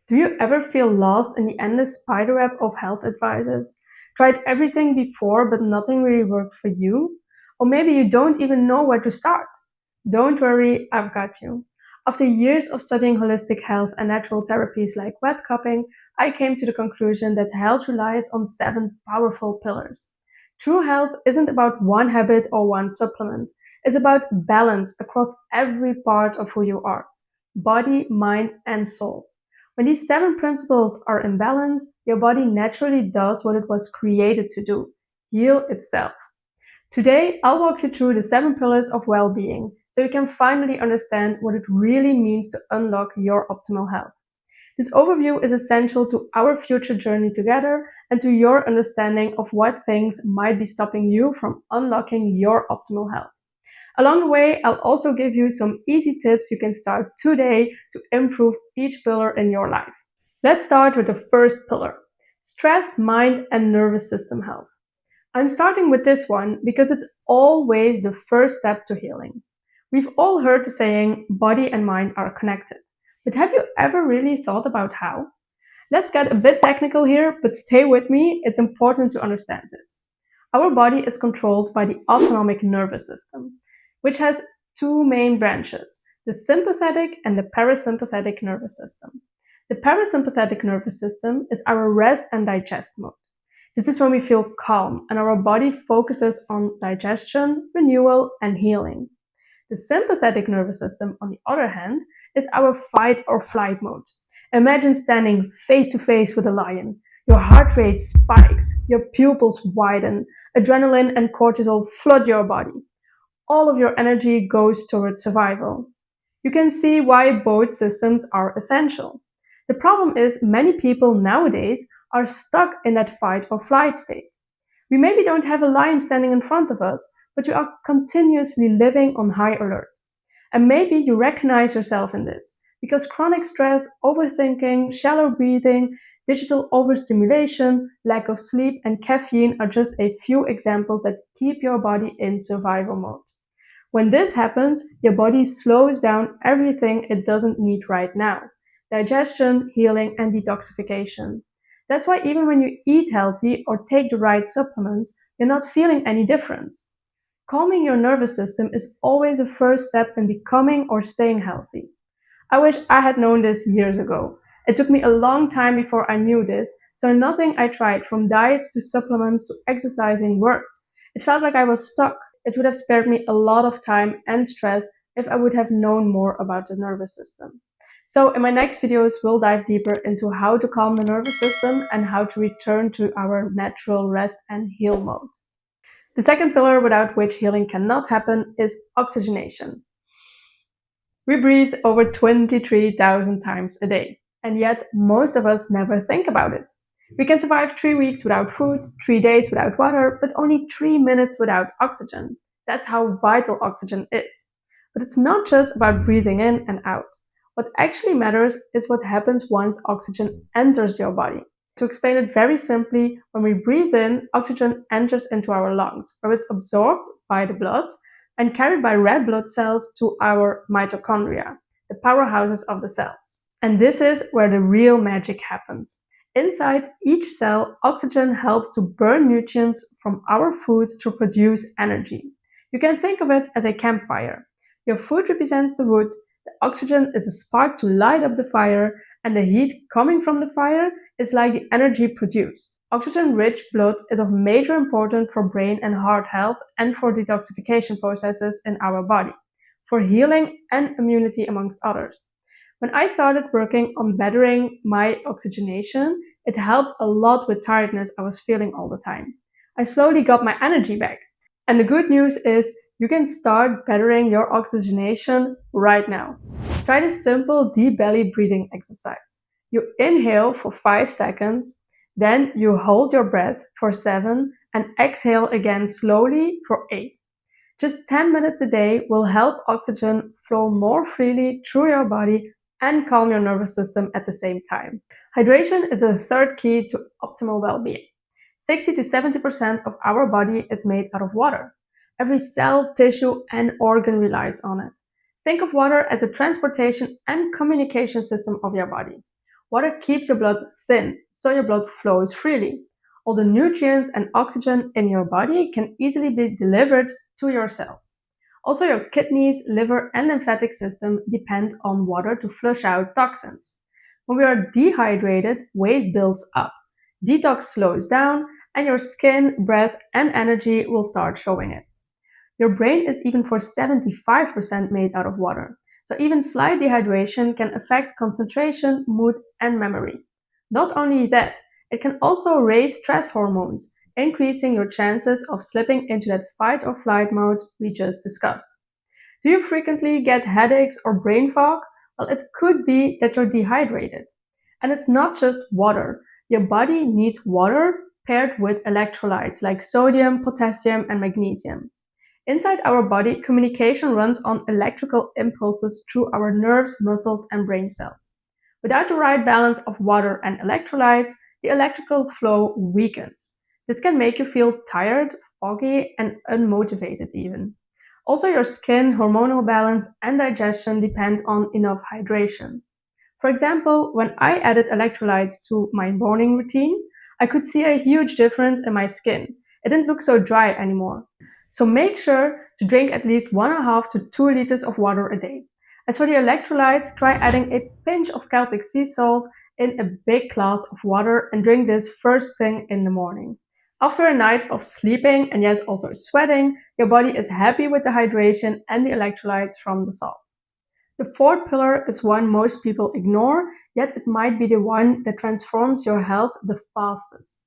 Do you ever feel lost in the endless spiderweb of health advices? Tried everything before, but nothing really worked for you? Or maybe you don't even know where to start? Don't worry, I've got you. After years of studying holistic health and natural therapies like wet cupping, I came to the conclusion that health relies on 7 powerful pillars. True health isn't about one habit or one supplement. It's about balance across every part of who you are: body, mind, and soul. When these 7 principles are in balance, your body naturally does what it was created to do: heal itself. Today, I'll walk you through the 7 pillars of well-being so you can finally understand what it really means to unlock your optimal health. This overview is essential to our future journey together and to your understanding of what things might be stopping you from unlocking your optimal health. Along the way, I'll also give you some easy tips you can start today to improve each pillar in your life. Let's start with the first pillar: stress, mind, and nervous system health. I'm starting with this one because it's always the first step to healing. We've all heard the saying, body and mind are connected. But have you ever really thought about how? Let's get a bit technical here, but stay with me, it's important to understand this. Our body is controlled by the autonomic nervous system, which has 2 main branches: the sympathetic and the parasympathetic nervous system. The parasympathetic nervous system is our rest and digest mode. This is when we feel calm and our body focuses on digestion, renewal, and healing. The sympathetic nervous system, on the other hand, is our fight or flight mode. Imagine standing face to face with a lion. Your heart rate spikes, your pupils widen, adrenaline and cortisol flood your body. All of your energy goes towards survival. You can see why both systems are essential. The problem is many people nowadays are stuck in that fight or flight state. We maybe don't have a lion standing in front of us, but we are continuously living on high alert. And maybe you recognize yourself in this, because chronic stress, overthinking, shallow breathing, digital overstimulation, lack of sleep, and caffeine are just a few examples that keep your body in survival mode. When this happens, your body slows down everything it doesn't need right now: digestion, healing, and detoxification. That's why even when you eat healthy or take the right supplements, you're not feeling any difference. Calming your nervous system is always the first step in becoming or staying healthy. I wish I had known this years ago. It took me a long time before I knew this, so nothing I tried, from diets to supplements to exercising, worked. It felt like I was stuck. It would have spared me a lot of time and stress if I would have known more about the nervous system. So in my next videos, we'll dive deeper into how to calm the nervous system and how to return to our natural rest and heal mode. The second pillar without which healing cannot happen is oxygenation. We breathe over 23,000 times a day, and yet most of us never think about it. We can survive 3 weeks without food, 3 days without water, but only 3 minutes without oxygen. That's how vital oxygen is. But it's not just about breathing in and out. What actually matters is what happens once oxygen enters your body. To explain it very simply, when we breathe in, oxygen enters into our lungs, where it's absorbed by the blood and carried by red blood cells to our mitochondria, the powerhouses of the cells. And this is where the real magic happens. Inside each cell, oxygen helps to burn nutrients from our food to produce energy. You can think of it as a campfire. Your food represents the wood, the oxygen is the spark to light up the fire, and the heat coming from the fire is like the energy produced. Oxygen-rich blood is of major importance for brain and heart health and for detoxification processes in our body, for healing and immunity amongst others. When I started working on bettering my oxygenation, it helped a lot with tiredness I was feeling all the time. I slowly got my energy back. And the good news is you can start bettering your oxygenation right now. Try this simple deep belly breathing exercise. You inhale for 5 seconds, then you hold your breath for 7 and exhale again slowly for 8. Just 10 minutes a day will help oxygen flow more freely through your body and calm your nervous system at the same time. Hydration is the third key to optimal well-being. 60 to 70% of our body is made out of water. Every cell, tissue, and organ relies on it. Think of water as a transportation and communication system of your body. Water keeps your blood thin, so your blood flows freely. All the nutrients and oxygen in your body can easily be delivered to your cells. Also, your kidneys, liver, and lymphatic system depend on water to flush out toxins. When we are dehydrated, waste builds up. Detox slows down, and your skin, breath, and energy will start showing it. Your brain is even for 75% made out of water, so even slight dehydration can affect concentration, mood, and memory. Not only that, it can also raise stress hormones, increasing your chances of slipping into that fight or flight mode we just discussed. Do you frequently get headaches or brain fog? Well, it could be that you're dehydrated. And it's not just water. Your body needs water paired with electrolytes like sodium, potassium, and magnesium. Inside our body, communication runs on electrical impulses through our nerves, muscles, and brain cells. Without the right balance of water and electrolytes, the electrical flow weakens. This can make you feel tired, foggy, and unmotivated even. Also, your skin, hormonal balance, and digestion depend on enough hydration. For example, when I added electrolytes to my morning routine, I could see a huge difference in my skin. It didn't look so dry anymore. So make sure to drink at least 1.5 to 2 liters of water a day. As for the electrolytes, try adding a pinch of Celtic sea salt in a big glass of water and drink this first thing in the morning. After a night of sleeping and yes, also sweating, your body is happy with the hydration and the electrolytes from the salt. The fourth pillar is one most people ignore, yet it might be the one that transforms your health the fastest.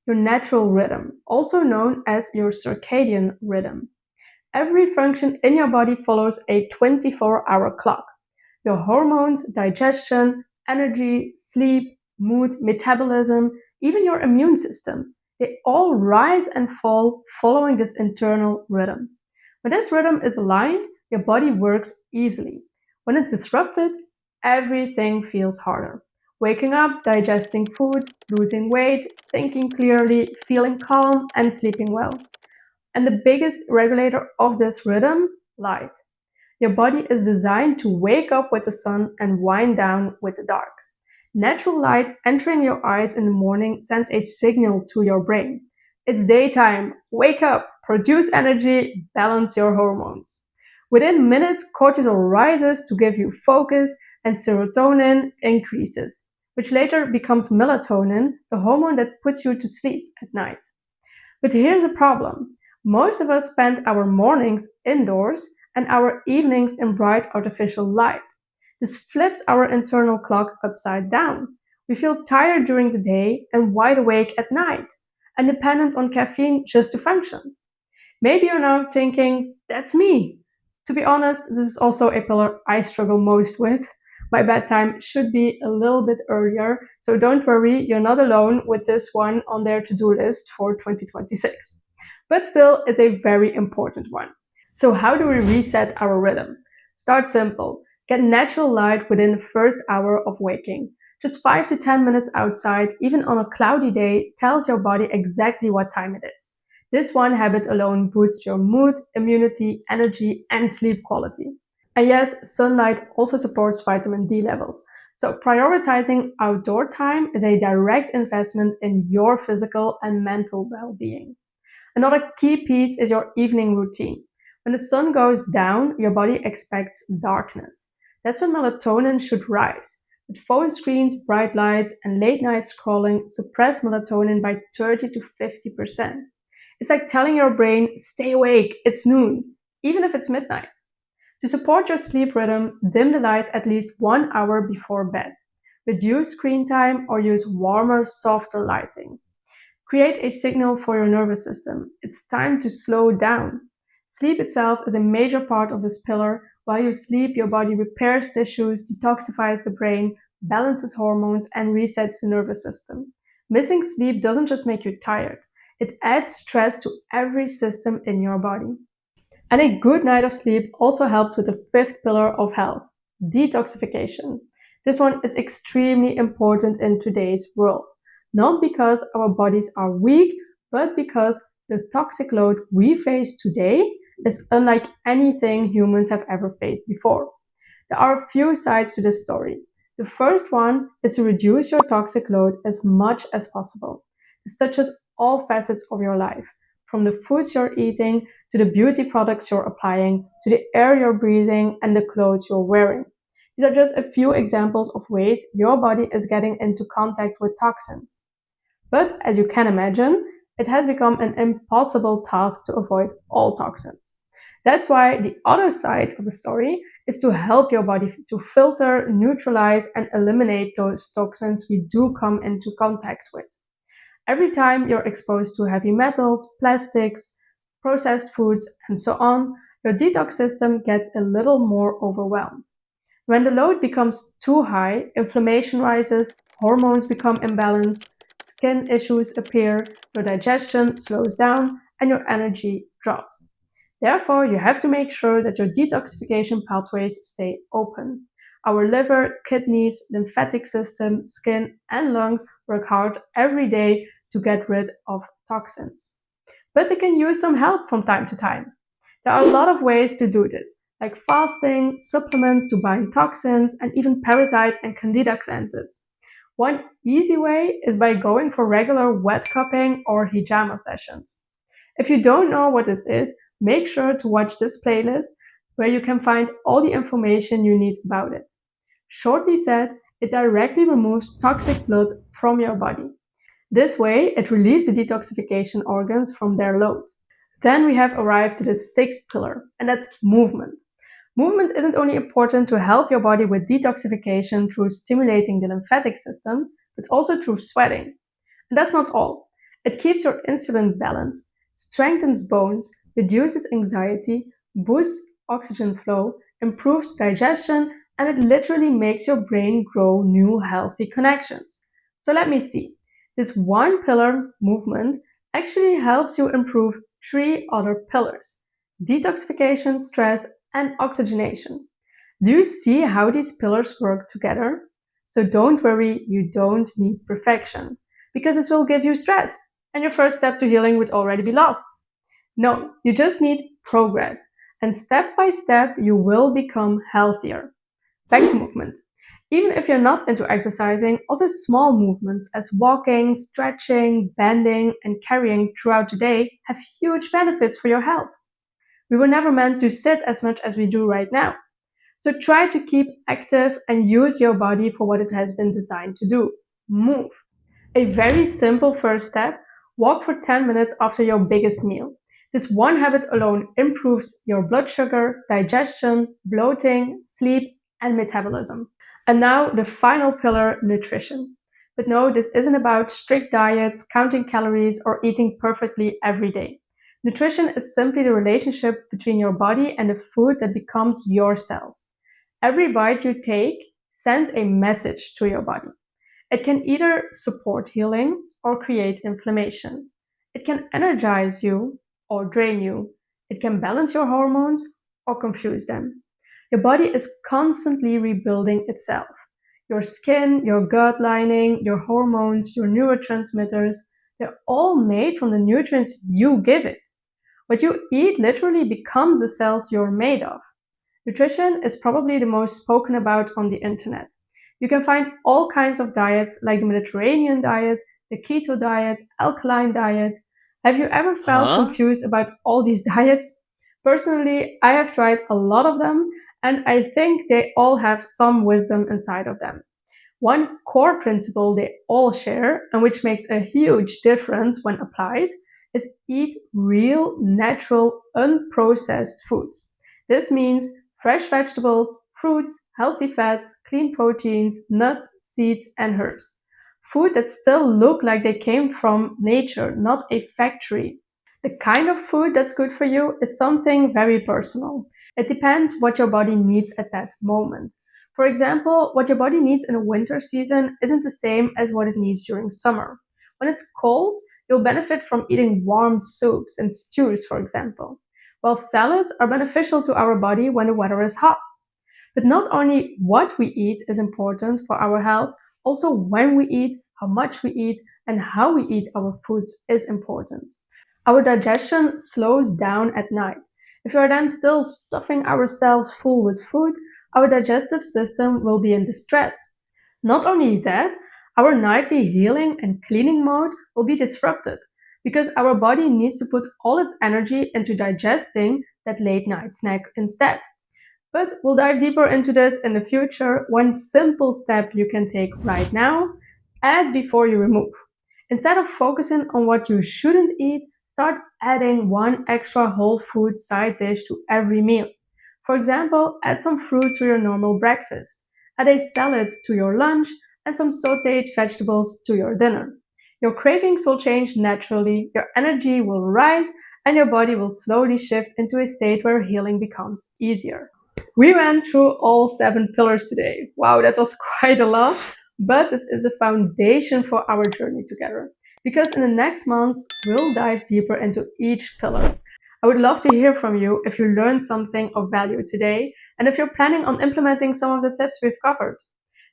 Your natural rhythm, also known as your circadian rhythm. Every function in your body follows a 24-hour clock. Your hormones, digestion, energy, sleep, mood, metabolism, even your immune system, they all rise and fall following this internal rhythm. When this rhythm is aligned, your body works easily. When it's disrupted, everything feels harder. Waking up, digesting food, losing weight, thinking clearly, feeling calm, and sleeping well. And the biggest regulator of this rhythm, light. Your body is designed to wake up with the sun and wind down with the dark. Natural light entering your eyes in the morning sends a signal to your brain. It's daytime, wake up, produce energy, balance your hormones. Within minutes, cortisol rises to give you focus and serotonin increases, which later becomes melatonin, the hormone that puts you to sleep at night. But here's a problem. Most of us spend our mornings indoors and our evenings in bright artificial light. This flips our internal clock upside down. We feel tired during the day and wide awake at night, and dependent on caffeine just to function. Maybe you're now thinking, that's me. To be honest, this is also a pillar I struggle most with. My bedtime should be a little bit earlier, so don't worry, you're not alone with this one on their to-do list for 2026. But still, it's a very important one. So how do we reset our rhythm? Start simple. Get natural light within the first hour of waking. Just 5 to 10 minutes outside, even on a cloudy day, tells your body exactly what time it is. This one habit alone boosts your mood, immunity, energy, and sleep quality. And yes, sunlight also supports vitamin D levels. So prioritizing outdoor time is a direct investment in your physical and mental well-being. Another key piece is your evening routine. When the sun goes down, your body expects darkness. That's when melatonin should rise. But phone screens, bright lights, and late night scrolling suppress melatonin by 30 to 50%. It's like telling your brain, stay awake, it's noon, even if it's midnight. To support your sleep rhythm, dim the lights at least 1 hour before bed. Reduce screen time or use warmer, softer lighting. Create a signal for your nervous system. It's time to slow down. Sleep itself is a major part of this pillar. While you sleep, your body repairs tissues, detoxifies the brain, balances hormones, and resets the nervous system. Missing sleep doesn't just make you tired, it adds stress to every system in your body. And a good night of sleep also helps with the fifth pillar of health, detoxification. This one is extremely important in today's world. Not because our bodies are weak, but because the toxic load we face today is unlike anything humans have ever faced before. There are a few sides to this story. The first one is to reduce your toxic load as much as possible. This touches all facets of your life, from the foods you're eating, to the beauty products you're applying, to the air you're breathing, and the clothes you're wearing. These are just a few examples of ways your body is getting into contact with toxins. But as you can imagine, it has become an impossible task to avoid all toxins. That's why the other side of the story is to help your body to filter, neutralize, and eliminate those toxins we do come into contact with. Every time you're exposed to heavy metals, plastics, processed foods, and so on, your detox system gets a little more overwhelmed. When the load becomes too high, inflammation rises, hormones become imbalanced, skin issues appear, your digestion slows down, and your energy drops. Therefore, you have to make sure that your detoxification pathways stay open. Our liver, kidneys, lymphatic system, skin, and lungs work hard every day to get rid of toxins. But they can use some help from time to time. There are a lot of ways to do this, like fasting, supplements to bind toxins, and even parasite and candida cleanses. One easy way is by going for regular wet cupping or hijama sessions. If you don't know what this is, make sure to watch this playlist where you can find all the information you need about it. Shortly said, it directly removes toxic blood from your body. This way, it relieves the detoxification organs from their load. Then we have arrived to the sixth pillar, and that's movement. Movement isn't only important to help your body with detoxification through stimulating the lymphatic system, but also through sweating. And that's not all. It keeps your insulin balanced, strengthens bones, reduces anxiety, boosts oxygen flow, improves digestion, and it literally makes your brain grow new healthy connections. So let me see. This one pillar, movement, actually helps you improve three other pillars: detoxification, stress, and oxygenation. Do you see how these pillars work together? So don't worry, you don't need perfection, because this will give you stress, and your first step to healing would already be lost. No, you just need progress, and step by step, you will become healthier. Back to movement. Even if you're not into exercising, also small movements as walking, stretching, bending, and carrying throughout the day have huge benefits for your health. We were never meant to sit as much as we do right now. So try to keep active and use your body for what it has been designed to do: move. A very simple first step: walk for 10 minutes after your biggest meal. This one habit alone improves your blood sugar, digestion, bloating, sleep, and metabolism. And now the final pillar, nutrition. But no, this isn't about strict diets, counting calories, or eating perfectly every day. Nutrition is simply the relationship between your body and the food that becomes your cells. Every bite you take sends a message to your body. It can either support healing or create inflammation. It can energize you or drain you. It can balance your hormones or confuse them. Your body is constantly rebuilding itself. Your skin, your gut lining, your hormones, your neurotransmitters, they're all made from the nutrients you give it. What you eat literally becomes the cells you're made of. Nutrition is probably the most spoken about on the internet. You can find all kinds of diets like the Mediterranean diet, the keto diet, alkaline diet. Have you ever felt Huh? confused about all these diets? Personally, I have tried a lot of them, and I think they all have some wisdom inside of them. One core principle they all share, and which makes a huge difference when applied, is eat real, natural, unprocessed foods. This means fresh vegetables, fruits, healthy fats, clean proteins, nuts, seeds, and herbs. Food that still look like they came from nature, not a factory. The kind of food that's good for you is something very personal. It depends what your body needs at that moment. For example, what your body needs in a winter season isn't the same as what it needs during summer. When it's cold, you'll benefit from eating warm soups and stews, for example, while salads are beneficial to our body when the weather is hot. But not only what we eat is important for our health, also when we eat, how much we eat, and how we eat our foods is important. Our digestion slows down at night. If we are then still stuffing ourselves full with food, our digestive system will be in distress. Not only that, our nightly healing and cleaning mode will be disrupted because our body needs to put all its energy into digesting that late night snack instead. But we'll dive deeper into this in the future. One simple step you can take right now: add before you remove. Instead of focusing on what you shouldn't eat, start adding one extra whole food side dish to every meal. For example, add some fruit to your normal breakfast, add a salad to your lunch, and some sauteed vegetables to your dinner. Your cravings will change naturally, your energy will rise, and your body will slowly shift into a state where healing becomes easier. We went through all 7 pillars today. Wow, that was quite a lot, but this is the foundation for our journey together. Because in the next months, we'll dive deeper into each pillar. I would love to hear from you if you learned something of value today and if you're planning on implementing some of the tips we've covered.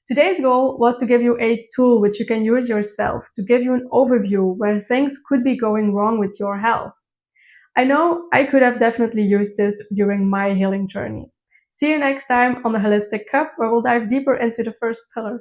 Today's goal was to give you a tool which you can use yourself to give you an overview where things could be going wrong with your health. I know I could have definitely used this during my healing journey. See you next time on the Holistic Cup, where we'll dive deeper into the first pillar.